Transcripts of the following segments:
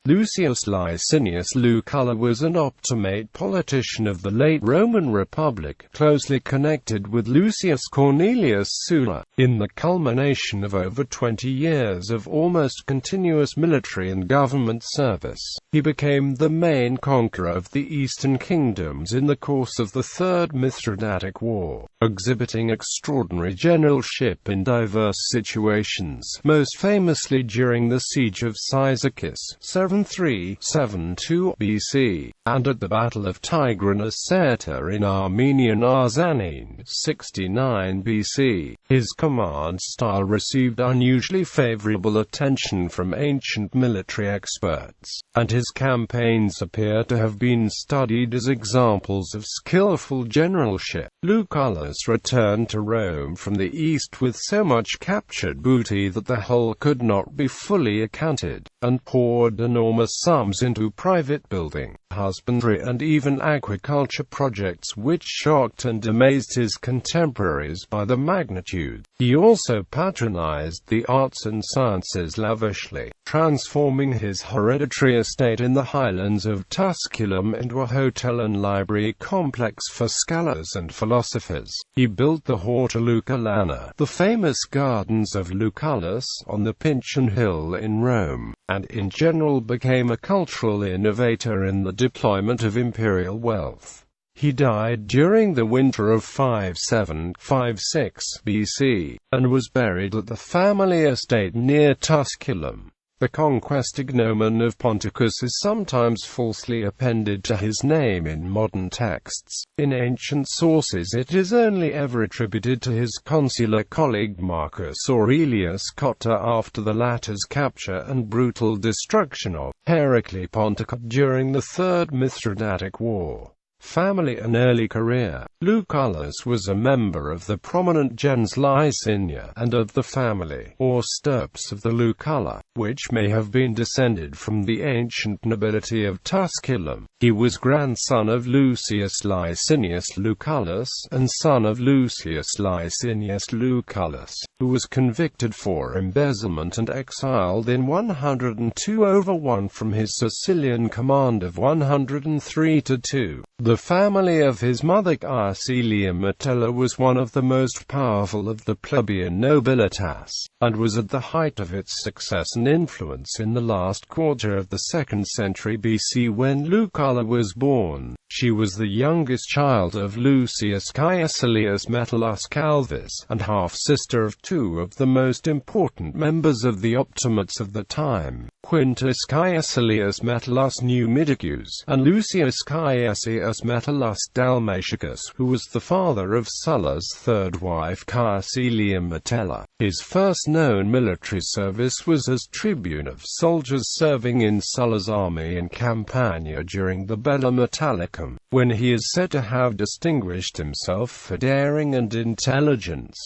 Lucius Licinius Lucullus was an optimate politician of the late Roman Republic, closely connected with Lucius Cornelius Sulla. In the culmination of over 20 years of almost continuous military and government service, he became the main conqueror of the Eastern kingdoms in the course of the Third Mithridatic War, exhibiting extraordinary generalship in diverse situations, most famously during the siege of Cyzicus, 73–72 BC, and at the Battle of Tigranocerta in Armenian Arzanene, 69 BC. His command style received unusually favourable attention from ancient military experts, and his campaigns appear to have been studied as examples of skillful generalship. Lucullus returned to Rome from the east with so much captured booty that the whole could not be fully accounted, and poured enormous sums into private building, husbandry and even aquaculture projects which shocked and amazed his contemporaries by the magnitude. He also patronized the arts and sciences lavishly, transforming his hereditary estate in the highlands of Tusculum into a hotel and library complex for scholars and philosophers. He built the Horta Lucullana, the famous gardens of Lucullus, on the Pincian Hill in Rome, and in general became a cultural innovator in the deployment of imperial wealth. He died during the winter of 57–56 BC, and was buried at the family estate near Tusculum. The conquest ignomon of Ponticus is sometimes falsely appended to his name in modern texts. In ancient sources it is only ever attributed to his consular colleague Marcus Aurelius Cotta after the latter's capture and brutal destruction of Heracli Ponticus during the Third Mithridatic War. Family and early career. Lucullus was a member of the prominent gens Licinia, and of the family, or stirps of the Luculla, which may have been descended from the ancient nobility of Tusculum. He was grandson of Lucius Licinius Lucullus, and son of Lucius Licinius Lucullus, who was convicted for embezzlement and exiled in 102/1 from his Sicilian command of 103–2. The family of his mother Caecilia Metella was one of the most powerful of the plebeian nobilitas, and was at the height of its success and influence in the last quarter of the 2nd century BC when Luculla was born. She was the youngest child of Lucius Caecilius Metellus Calvus, and half-sister of two of the most important members of the optimates of the time, Quintus Caecilius Metellus Numidicus, and Lucius Caecilius Metellus Dalmaticus, who was the father of Sulla's third wife Caecilia Metella. His first known military service was as tribune of soldiers serving in Sulla's army in Campania during the Bella Metallicum, when he is said to have distinguished himself for daring and intelligence.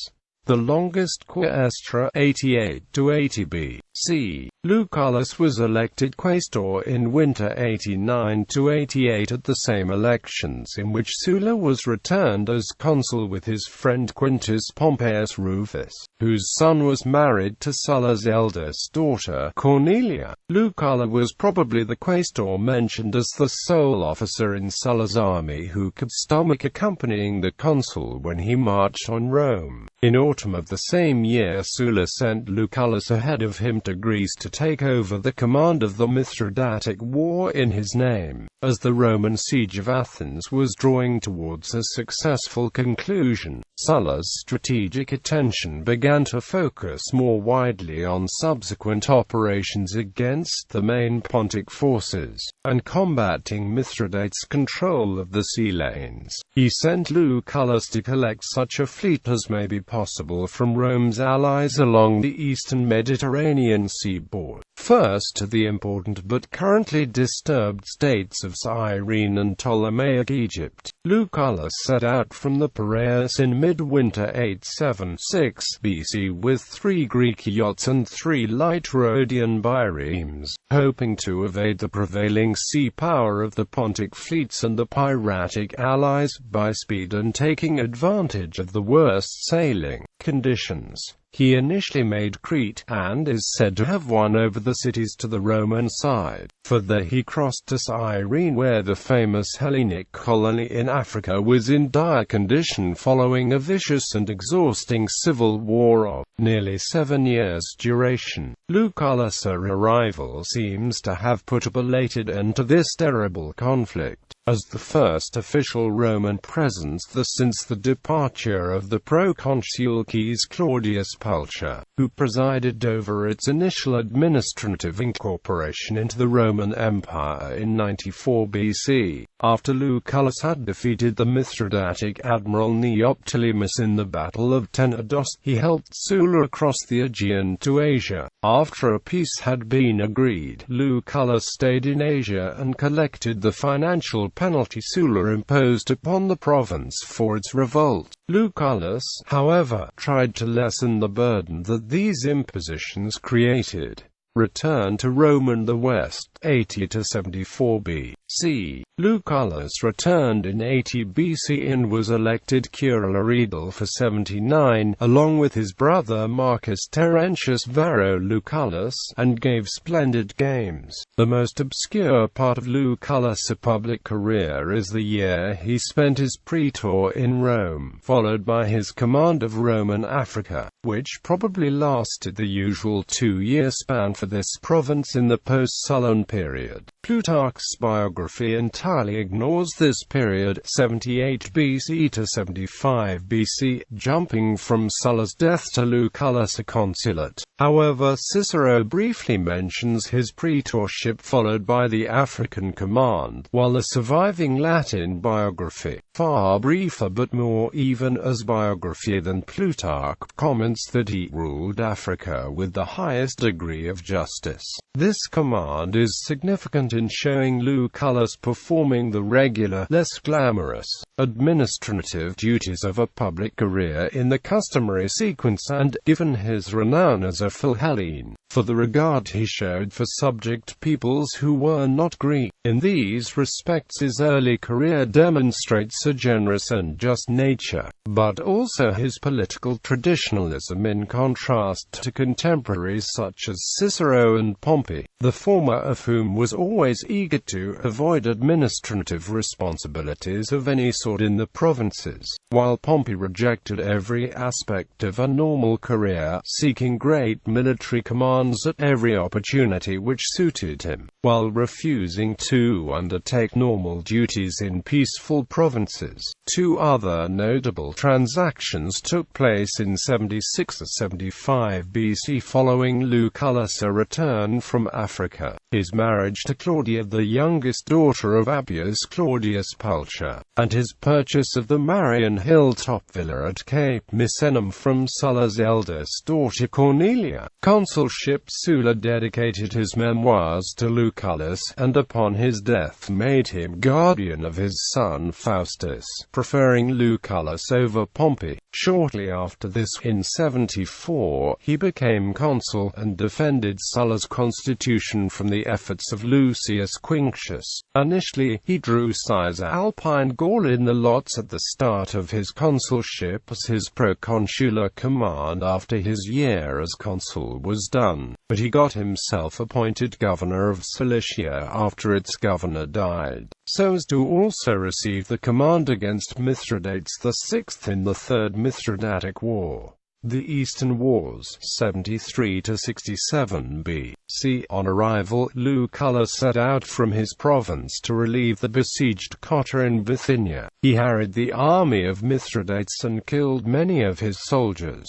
The longest Questor, 88–80 BC. Lucullus was elected Questor in winter 89–88 at the same elections in which Sulla was returned as consul with his friend Quintus Pompeius Rufus, whose son was married to Sulla's eldest daughter, Cornelia. Lucullus was probably the Questor mentioned as the sole officer in Sulla's army who could stomach accompanying the consul when he marched on Rome. In autumn of the same year Sulla sent Lucullus ahead of him to Greece to take over the command of the Mithridatic War in his name, as the Roman siege of Athens was drawing towards a successful conclusion. Sulla's strategic attention began to focus more widely on subsequent operations against the main Pontic forces, and combating Mithridates' control of the sea lanes. He sent Lucullus to collect such a fleet as may be possible from Rome's allies along the eastern Mediterranean seaboard, first to the important but currently disturbed states of Cyrene and Ptolemaic Egypt. Lucullus set out from the Piraeus in midwinter 876 BC with 3 Greek yachts and 3 light Rhodian biremes, hoping to evade the prevailing sea power of the Pontic fleets and the piratic allies by speed and taking advantage of the worst sailing conditions. He initially made Crete, and is said to have won over the cities to the Roman side. Further, he crossed to Cyrene, where the famous Hellenic colony in Africa was in dire condition following a vicious and exhausting civil war of nearly 7 years' duration. Lucullus's arrival seems to have put a belated end to this terrible conflict, as the first official Roman presence since the departure of the proconsul Caius Claudius Pulcher, who presided over its initial administrative incorporation into the Roman Empire in 94 BC. After Lucullus had defeated the Mithridatic admiral Neoptolemus in the Battle of Tenedos, he helped Sulla across the Aegean to Asia. After a peace had been agreed, Lucullus stayed in Asia and collected the financial penalty Sulla imposed upon the province for its revolt. Lucullus, however, tried to lessen the burden that these impositions created. Return to Rome and the West, 80 to 74 BC. Lucullus returned in 80 BC and was elected curule regal for 79, along with his brother Marcus Terentius Varro Lucullus, and gave splendid games. The most obscure part of Lucullus's public career is the year he spent as praetor in Rome, followed by his command of Roman Africa, which probably lasted the usual 2-year span for this province in the post-Sullan period. Plutarch's biography entirely ignores this period, 78 BC to 75 BC, jumping from Sulla's death to Lucullus's consulate. However, Cicero briefly mentions his praetorship followed by the African command, while the surviving Latin biography, far briefer but more even as biography than Plutarch, comments that he ruled Africa with the highest degree of justice. This command is significant in showing Lucullus performing the regular, less glamorous, administrative duties of a public career in the customary sequence, and, given his renown as a Philhellene, for the regard he showed for subject peoples who were not Greek. In these respects his early career demonstrates a generous and just nature, but also his political traditionalism in contrast to contemporaries such as Cicero and Pompey, the former of whom was always eager to avoid administrative responsibilities of any sort in the provinces, while Pompey rejected every aspect of a normal career, seeking great military commands at every opportunity which suited him, while refusing to undertake normal duties in peaceful provinces. Two other notable transactions took place in 76 to 75 BC following Lucullus's return from Africa: his marriage to Claudia, the youngest daughter of Appius Claudius Pulcher, and his purchase of the Marian hilltop villa at Cape Misenum from Sulla's eldest daughter Cornelia. Consulship. Sulla dedicated his memoirs to Lucullus, and upon his death made him guardian of his son Faustus, preferring Lucullus over Pompey. Shortly after this, in 74, he became consul, and defended Sulla's constitution from the efforts of Lucius Quinctius. Initially, he drew Cisalpine Gaul in the lots at the start of his consulship as his proconsular command after his year as consul was done, but he got himself appointed governor of Cilicia after its governor died, so as to also receive the command against Mithridates VI in the Third Mithridatic War. The Eastern Wars, 73 to 67 BC. On arrival, Lucullus set out from his province to relieve the besieged Cotta in Bithynia. He harried the army of Mithridates and killed many of his soldiers.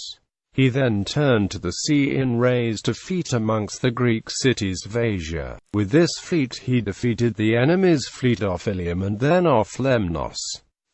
He then turned to the sea and raised a fleet amongst the Greek cities of Asia. With this fleet he defeated the enemy's fleet off Ilium and then off Lemnos.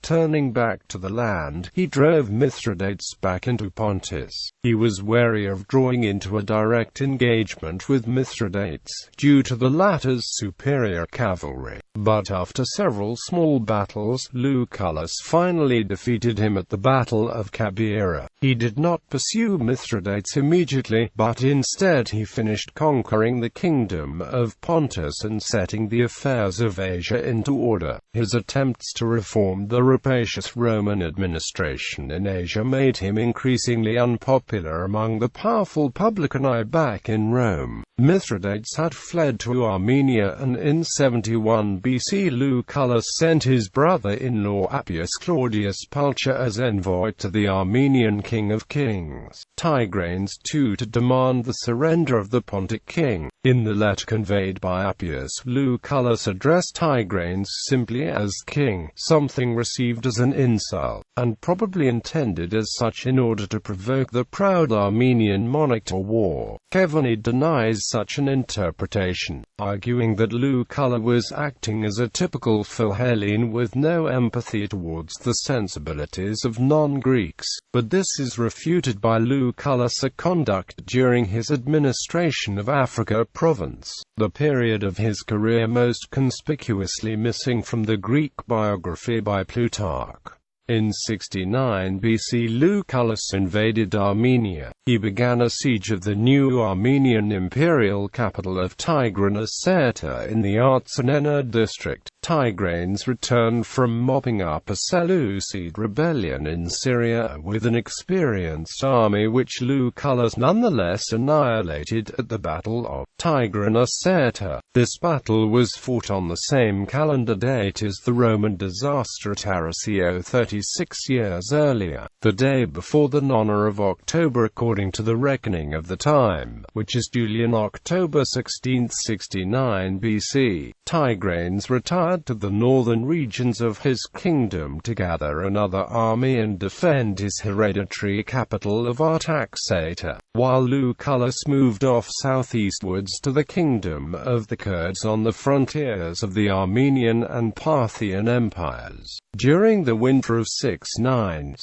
Turning back to the land, he drove Mithridates back into Pontus. He was wary of drawing into a direct engagement with Mithridates, due to the latter's superior cavalry, but after several small battles, Lucullus finally defeated him at the Battle of Cabira. He did not pursue Mithridates immediately, but instead he finished conquering the kingdom of Pontus and setting the affairs of Asia into order. His attempts to reform the rapacious Roman administration in Asia made him increasingly unpopular among the powerful publicani back in Rome. Mithridates had fled to Armenia, and in 71 BC Lucullus sent his brother-in-law Appius Claudius Pulcher as envoy to the Armenian king of kings, Tigranes II, to demand the surrender of the Pontic king. In the letter conveyed by Appius, Lucullus addressed Tigranes simply as king, something received as an insult, and probably intended as such in order to provoke the proud Armenian monarch to war. Kevany denies such an interpretation, arguing that Lucullus was acting as a typical Philhellene with no empathy towards the sensibilities of non-Greeks, but this is refuted by Lucullus's conduct during his administration of Africa province, the period of his career most conspicuously missing from the Greek biography by Plutarch. In 69 BC Lucullus invaded Armenia. He began a siege of the new Armenian imperial capital of Tigranocerta in the Arzanene district. Tigranes returned from mopping up a Seleucid rebellion in Syria with an experienced army which Lucullus nonetheless annihilated at the Battle of Tigranocerta. This battle was fought on the same calendar date as the Roman disaster at Arezzo 36 years earlier, the day before the nona of October according to the reckoning of the time, which is Julian October 16, 69 BC. Tigranes retired to the northern regions of his kingdom to gather another army and defend his hereditary capital of Artaxata, while Lucullus moved off southeastwards to the kingdom of the Kurds on the frontiers of the Armenian and Parthian empires. During the winter of 69-68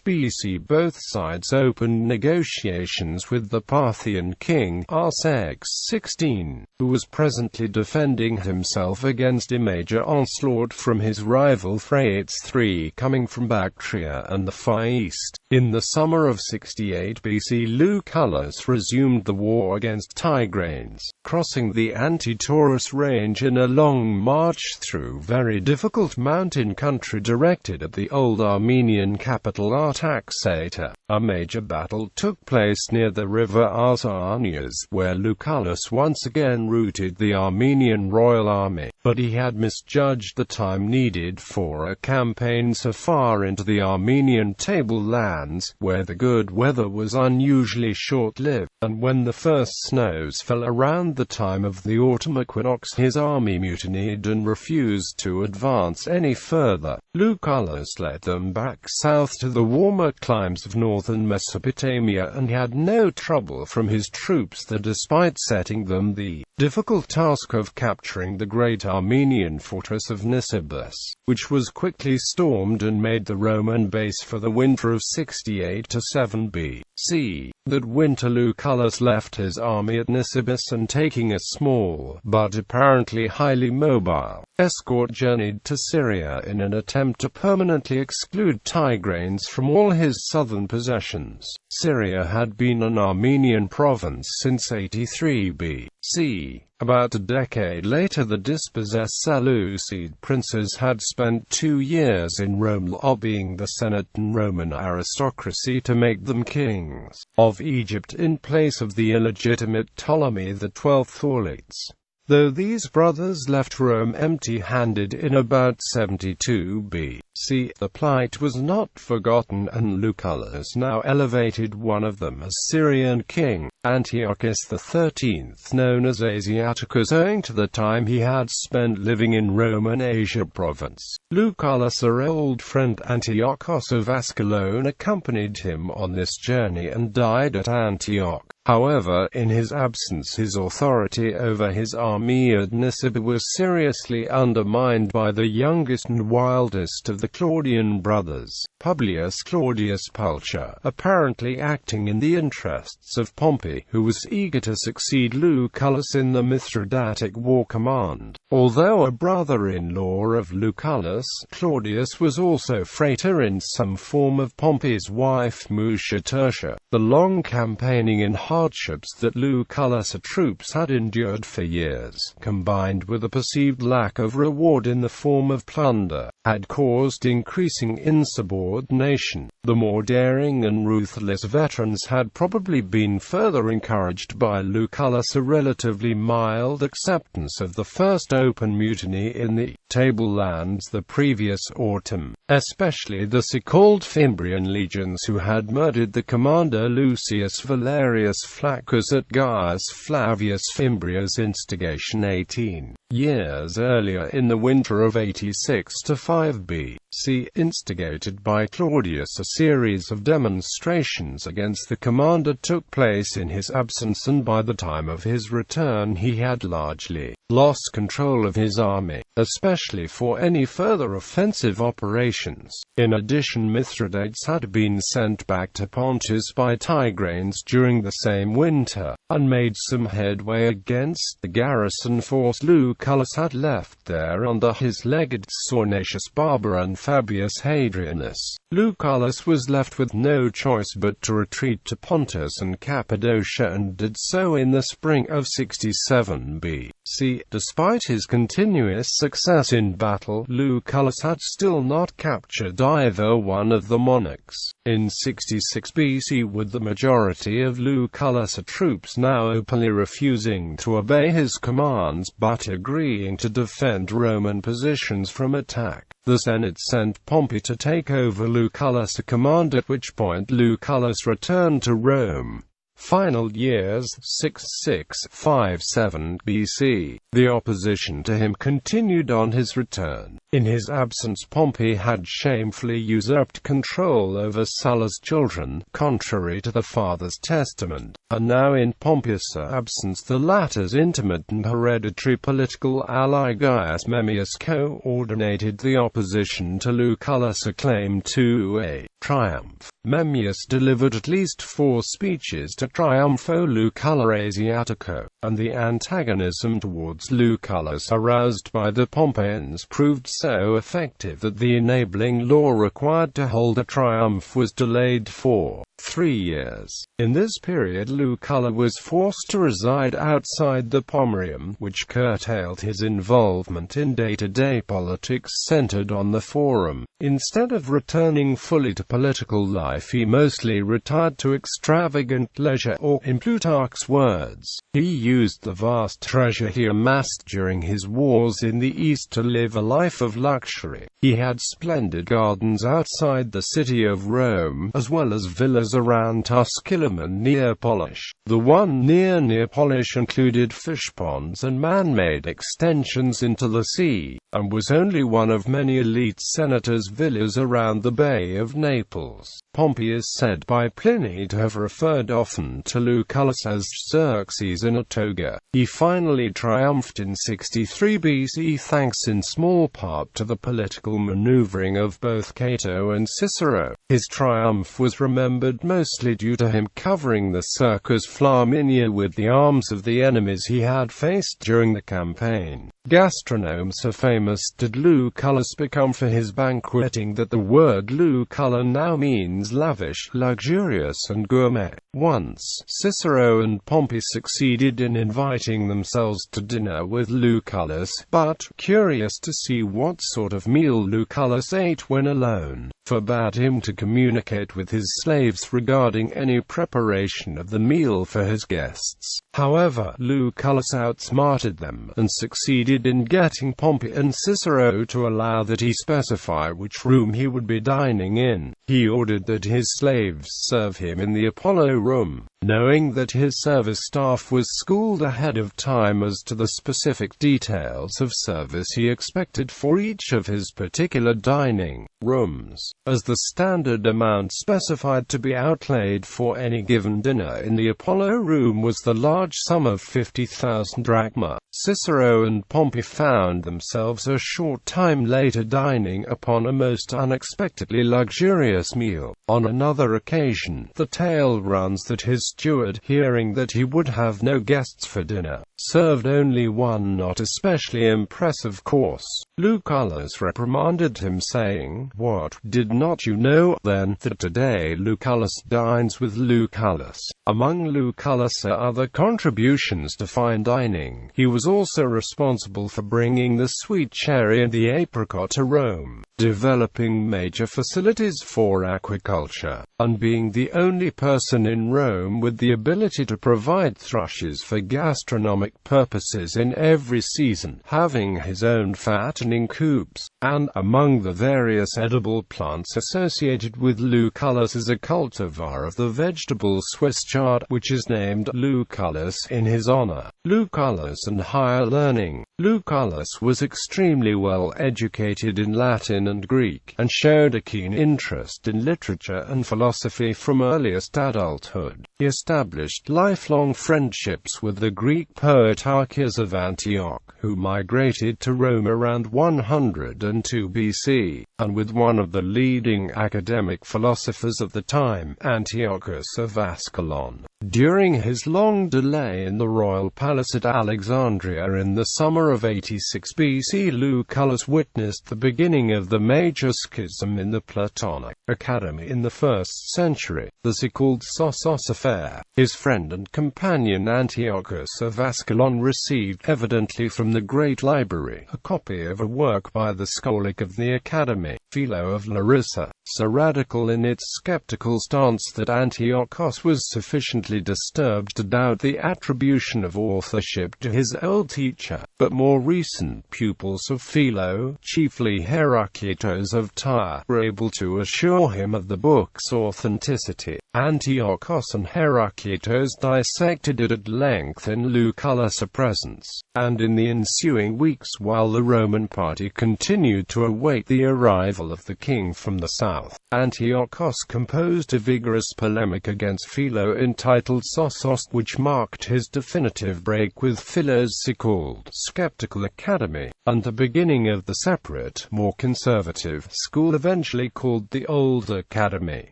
BC both sides opened negotiations with the Parthian king, Arsaces XVI, who was presently defending himself against a major onslaught from his rival Phraates III coming from Bactria and the Far East. In the summer of 68 BC Lucullus resumed the war against Tigranes, crossing the Anti-Taurus range in a long march through very difficult mountain country directed at the old Armenian capital Artaxata. A major battle took place near the river Arzanias, where Lucullus once again routed the Armenian royal army, but he had misjudged the time needed for a campaign so far into the Armenian tablelands, where the good weather was unusually short-lived, and when the first snows fell around the time of the autumn equinox his army mutinied and refused to advance any further. Lucullus led them back south to the warmer climes of northern Mesopotamia and had no trouble from his troops there despite setting them the difficult task of capturing the great Armenian fortress of Nisibis, which was quickly stormed and made the Roman base for the winter of 68-7 BC. That winter Lucullus left his army at Nisibis and taking a small, but apparently highly mobile, escort journeyed to Syria in an attempt to permanently exclude Tigranes from all his southern possessions. Syria had been an Armenian province since 83 BC. About a decade later the dispossessed Seleucid princes had spent 2 years in Rome lobbying the Senate and Roman aristocracy to make them kings of Egypt in place of the illegitimate Ptolemy XII Auletes. Though these brothers left Rome empty-handed in about 72 BC, the plight was not forgotten, and Lucullus now elevated one of them as Syrian king, Antiochus XIII, known as Asiaticus owing to the time he had spent living in Roman Asia province. Lucullus' old friend Antiochus of Ascalon accompanied him on this journey and died at Antioch. However, in his absence his authority over his army at Nisibis was seriously undermined by the youngest and wildest of the Claudian brothers, Publius Claudius Pulcher, apparently acting in the interests of Pompey, who was eager to succeed Lucullus in the Mithridatic War command. Although a brother-in-law of Lucullus, Claudius was also frater in some form of Pompey's wife Mucia Tertia. The long campaigning and hardships that Lucullus's troops had endured for years, combined with a perceived lack of reward in the form of plunder, had caused increasing insubordination. The more daring and ruthless veterans had probably been further encouraged by Lucullus's relatively mild acceptance of the first open mutiny in the tablelands the previous autumn, especially the so-called Fimbrian legions who had murdered the commander Lucius Valerius Flaccus at Gaius Flavius Fimbria's instigation 18 years earlier in the winter of 86–5 B.C. Instigated by Claudius, a series of demonstrations against the commander took place in his absence, and by the time of his return he had largely lost control of his army, especially for any further offensive operations. In addition, Mithridates had been sent back to Pontus by Tigranes during the same winter, and made some headway against the garrison force Lucullus had left there under his legates Saurnacius Barba and Fabius Hadrianus. Lucullus was left with no choice but to retreat to Pontus and Cappadocia, and did so in the spring of 67 B.C. Despite his continuous success in battle, Lucullus had still not captured either one of the monarchs. In 66 BC, with the majority of Lucullus's troops now openly refusing to obey his commands but agreeing to defend Roman positions from attack, the Senate sent Pompey to take over Lucullus's command, at which point Lucullus returned to Rome. Final years 66–57 BC. The opposition to him continued on his return. In his absence, Pompey had shamefully usurped control over Sulla's children, contrary to the father's testament, and now in Pompey's absence the latter's intimate and hereditary political ally Gaius Memmius coordinated the opposition to Lucullus' claim to a triumph. Memmius delivered at least 4 speeches to Triumpho Lucullare Asiatico, and the antagonism towards Lucullus aroused by the Pompeians proved so effective that the enabling law required to hold a triumph was delayed for 3 years. In this period Lucullus was forced to reside outside the Pomerium, which curtailed his involvement in day-to-day politics centered on the Forum. Instead of returning fully to political life, he mostly retired to extravagant leisure, or, in Plutarch's words, he used the vast treasure he amassed during his wars in the East to live a life of luxury. He had splendid gardens outside the city of Rome, as well as villas around Tusculum and Neapolis. The one near Neapolis included fish ponds and man-made extensions into the sea, and was only one of many elite senators' villas around the Bay of Naples. Pompey is said by Pliny to have referred often to Lucullus as Xerxes in a toga. He finally triumphed in 63 BC thanks in small part to the political maneuvering of both Cato and Cicero. His triumph was remembered mostly due to him covering the Circus Flaminia with the arms of the enemies he had faced during the campaign. Gastronomes are famous. Did Lucullus become for his banqueting that the word Luculla now means lavish, luxurious and gourmet. Once, Cicero and Pompey succeeded in inviting themselves to dinner with Lucullus, but, curious to see what sort of meal Lucullus ate when alone, forbade him to communicate with his slaves regarding any preparation of the meal for his guests. However, Lucullus outsmarted them, and succeeded in getting Pompey and Cicero to allow that he specify which room he would be dining in. He ordered that his slaves serve him in the Apollo room, knowing that his service staff was schooled ahead of time as to the specific details of service he expected for each of his particular dining rooms, as the standard amount specified to be outlaid for any given dinner in the Apollo room was the large sum of 50,000 drachma. Cicero and Pompey Pompey found themselves a short time later dining upon a most unexpectedly luxurious meal. On another occasion, the tale runs that his steward, hearing that he would have no guests for dinner, served only one not especially impressive course. Lucullus reprimanded him, saying, "What, did not you know, then, that today Lucullus dines with Lucullus?" Among Lucullus' other contributions to fine dining, he was also responsible for bringing the sweet cherry and the apricot to Rome, developing major facilities for aquaculture, and being the only person in Rome with the ability to provide thrushes for gastronomic purposes in every season, having his own fattening coops. And, among the various edible plants associated with Lucullus is a cultivar of the vegetable Swiss chard, which is named Lucullus in his honor. Lucullus and higher learning. Lucullus was extremely well educated in Latin and Greek, and showed a keen interest in literature and philosophy from earliest adulthood. He established lifelong friendships with the Greek poet Archias of Antioch, who migrated to Rome around 102 BC, and with one of the leading academic philosophers of the time, Antiochus of Ascalon. During his long delay in the royal palace at Alexandria in the summer of 86 BC, Lucullus witnessed the beginning of the major schism in the Platonic Academy in the 1st century, the so-called Sossos affair. His friend and companion Antiochus of Ascalon received, evidently from the Great Library, a copy of a work by the scholic of the Academy, Philo of Larissa, so radical in its skeptical stance that Antiochus was sufficiently disturbed to doubt the attribution of authorship to his old teacher. But more recent pupils of Philo, chiefly Heraclitus of Tyre, were able to assure him of the book's authenticity. Antiochus and Heraclitus dissected it at length in Lucullus's presence, and in the ensuing weeks, while the Roman party continued to await the arrival of the king from the south, Antiochus composed a vigorous polemic against Philo entitled Sossos, which marked his definitive break with Philo's so-called skeptical academy, and the beginning of the separate, more conservative school eventually called the Old Academy.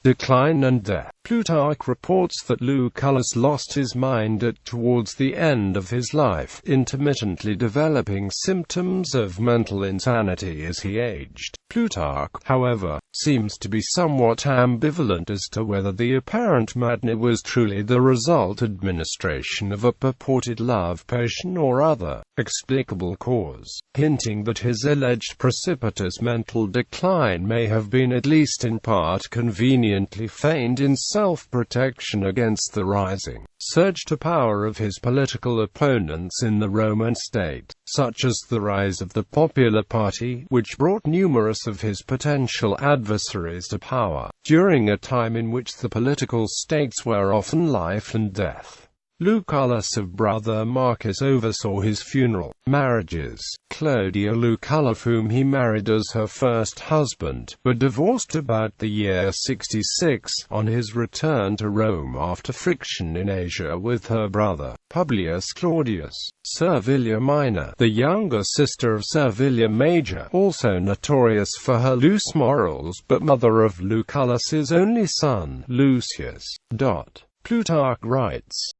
Decline and death. Plutarch reports that Lucullus lost his mind towards the end of his life, intermittently developing symptoms of mental insanity as he aged. Plutarch, however, seems to be somewhat ambivalent as to whether the apparent madness was truly the result administration of a purported love potion or other explicable cause, hinting that his alleged precipitous mental decline may have been at least in part conveniently feigned in self-protection against the rising surge to power of his political opponents in the Roman state, such as the rise of the Popular Party, which brought numerous of his potential adversaries to power, during a time in which the political stakes were often life and death. Lucullus of brother Marcus oversaw his funeral, marriages. Clodia Luculla, whom he married as her first husband, were divorced about the year 66, on his return to Rome after friction in Asia with her brother, Publius Claudius. Servilia Minor, the younger sister of Servilia Major, also notorious for her loose morals but mother of Lucullus's only son, Lucius. Plutarch writes,